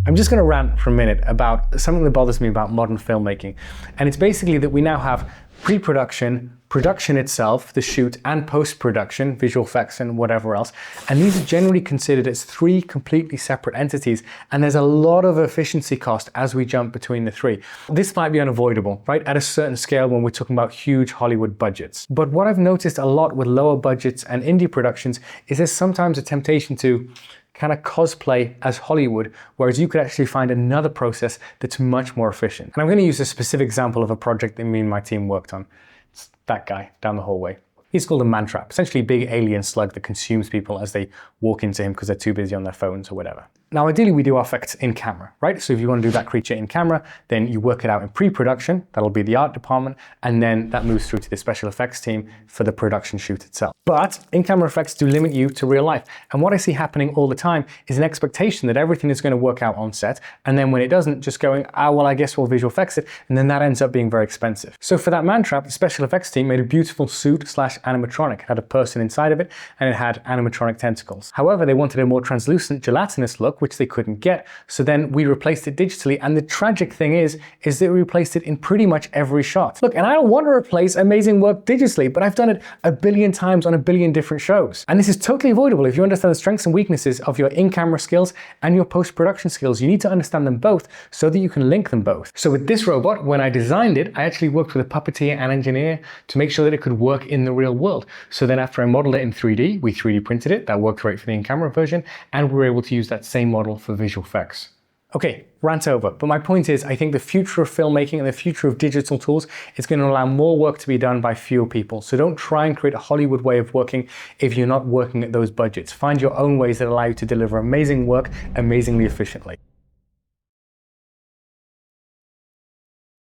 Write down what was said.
I'm just going to rant for a minute about something that bothers me about modern filmmaking. And it's basically that we now have pre-production, production itself, the shoot, and post-production, visual effects and whatever else. And these are generally considered as three completely separate entities. And there's a lot of efficiency cost as we jump between the three. This might be unavoidable, right? At a certain scale when we're talking about huge Hollywood budgets. But what I've noticed a lot with lower budgets and indie productions is there's sometimes a temptation to kind of cosplay as Hollywood, whereas you could actually find another process that's much more efficient. And I'm going to use a specific example of a project that me and my team worked on. It's that guy down the hallway. He's called a mantrap, essentially a big alien slug that consumes people as they walk into him because they're too busy on their phones or whatever. Now, ideally, we do our effects in camera, right? So if you want to do that creature in camera, then you work it out in pre-production. That'll be the art department. And then that moves through to the special effects team for the production shoot itself. But in-camera effects do limit you to real life. And what I see happening all the time is an expectation that everything is going to work out on set. And then when it doesn't, just going, well, I guess we'll visual effects it. And then that ends up being very expensive. So for that mantrap, the special effects team made a beautiful suit / animatronic. It had a person inside of it, and it had animatronic tentacles. However, they wanted a more translucent, gelatinous look, which they couldn't get. So then we replaced it digitally. And the tragic thing is that we replaced it in pretty much every shot. Look, and I don't want to replace amazing work digitally, but I've done it a billion times on a billion different shows. And this is totally avoidable if you understand the strengths and weaknesses of your in-camera skills and your post-production skills. You need to understand them both so that you can link them both. So with this robot, when I designed it, I actually worked with a puppeteer and engineer to make sure that it could work in the real world. So then after I modeled it in 3D, we 3D printed it. That worked great for the in-camera version, and we were able to use that same model for visual effects. Okay, rant over. But my point is, I think the future of filmmaking and the future of digital tools is going to allow more work to be done by fewer people. So don't try and create a Hollywood way of working if you're not working at those budgets. Find your own ways that allow you to deliver amazing work amazingly efficiently.